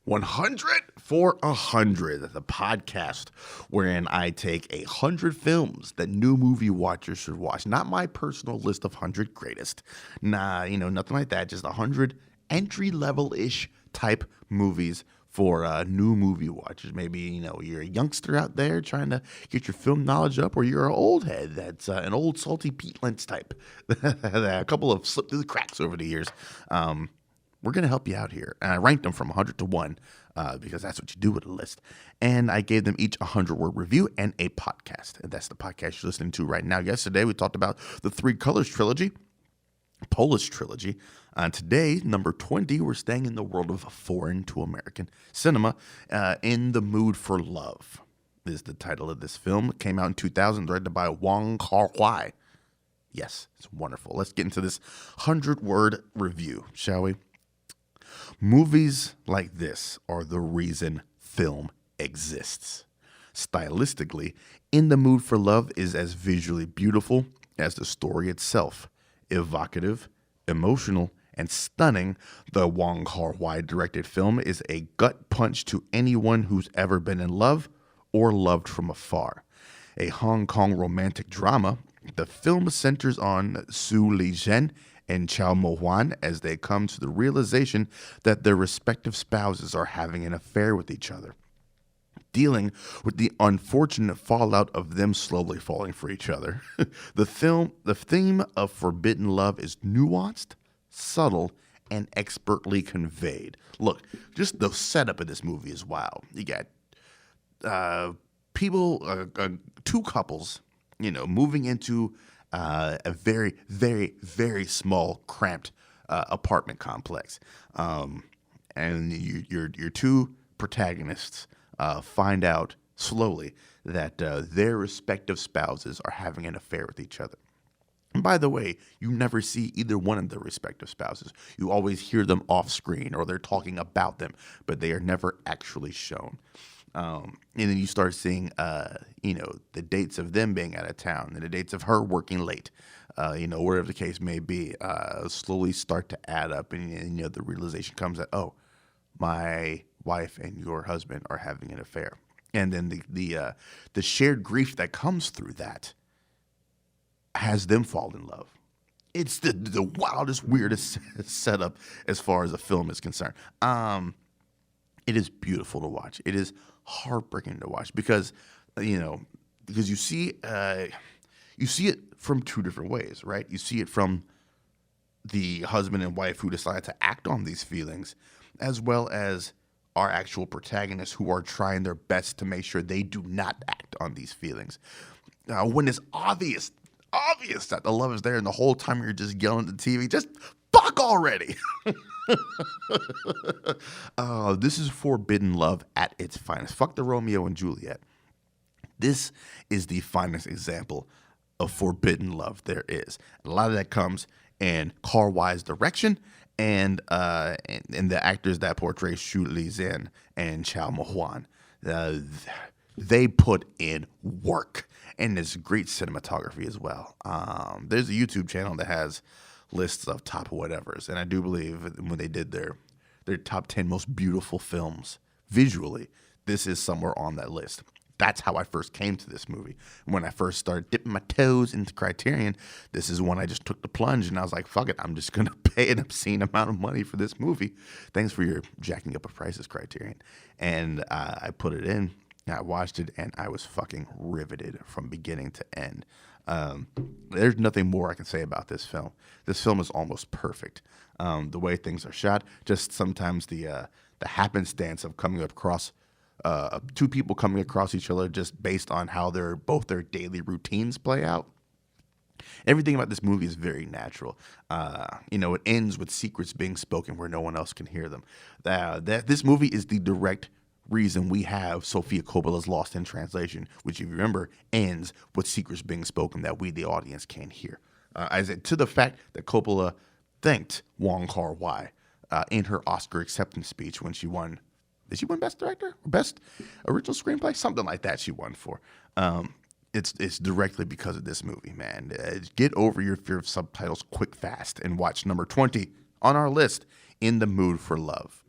100 for 100, the podcast wherein I take 100 films that new movie watchers should watch. Not my personal list of 100 greatest. Nah, nothing like that. Just 100 entry-level-ish type movies for new movie watchers. Maybe, you're a youngster out there trying to get your film knowledge up, or you're an old head that's an old salty Pete Lentz type. A couple have slipped through the cracks over the years. We're going to help you out here. And I ranked them from 100 to 1 because that's what you do with a list. And I gave them each a 100-word review and a podcast. And that's the podcast you're listening to right now. Yesterday, we talked about the Three Colors trilogy, Polish trilogy. Today, number 20, we're staying in the world of foreign to American cinema. In the Mood for Love is the title of this film. It came out in 2000, directed by Wong Kar-wai. Yes, it's wonderful. Let's get into this 100-word review, shall we? Movies like this are the reason film exists. Stylistically, In the Mood for Love is as visually beautiful as the story itself. Evocative, emotional, and stunning, the Wong Kar-wai directed film is a gut punch to anyone who's ever been in love or loved from afar. A Hong Kong romantic drama, the film centers on Su Li-zhen and Chow Mo-hwan as they come to the realization that their respective spouses are having an affair with each other, dealing with the unfortunate fallout of them slowly falling for each other. The theme of forbidden love is nuanced, subtle, and expertly conveyed. Look, just the setup of this movie is wild. You got two couples, moving into a very, very, very small, cramped apartment complex. And your two protagonists find out slowly that their respective spouses are having an affair with each other. And by the way, you never see either one of their respective spouses. You always hear them off screen or they're talking about them, but they are never actually shown. And then you start seeing, the dates of them being out of town and the dates of her working late, whatever the case may be, slowly start to add up. And the realization comes that, oh, my wife and your husband are having an affair. And then the shared grief that comes through that has them fall in love. It's the wildest, weirdest setup as far as a film is concerned. It is beautiful to watch. It is heartbreaking to watch because you see it from two different ways, right? You see it from the husband and wife who decide to act on these feelings, as well as our actual protagonists who are trying their best to make sure they do not act on these feelings. When it's obvious that the love is there and the whole time you're just yelling at the TV, just fuck already. This is forbidden love at its finest. Fuck the Romeo and Juliet. This is the finest example of forbidden love there is. And a lot of that comes in Kar-wai's direction and the actors that portray Su Li-zhen and Chow Mo-hwan. They put in work, and there's great cinematography as well. There's a YouTube channel that has lists of top whatevers, and I do believe when they did their top 10 most beautiful films visually, this is somewhere on that list. That's how I first came to this movie. When I first started dipping my toes into Criterion, this is when I just took the plunge, and I was like, fuck it, I'm just going to pay an obscene amount of money for this movie. Thanks for your jacking up of prices, Criterion. And I put it in, I watched it, and I was fucking riveted from beginning to end. There's nothing more I can say about this film. This film is almost perfect. The way things are shot, just sometimes the happenstance of coming across two people coming across each other just based on how both their daily routines play out. Everything about this movie is very natural. It ends with secrets being spoken where no one else can hear them. This movie is the direct reason we have Sofia Coppola's Lost in Translation, which, if you remember, ends with secrets being spoken that we, the audience, can't hear. To the fact that Coppola thanked Wong Kar-wai in her Oscar acceptance speech when she won. Did she win Best Director or Best Original Screenplay? Something like that she won for. It's directly because of this movie, man. Get over your fear of subtitles quick, fast, and watch number 20 on our list, In the Mood for Love.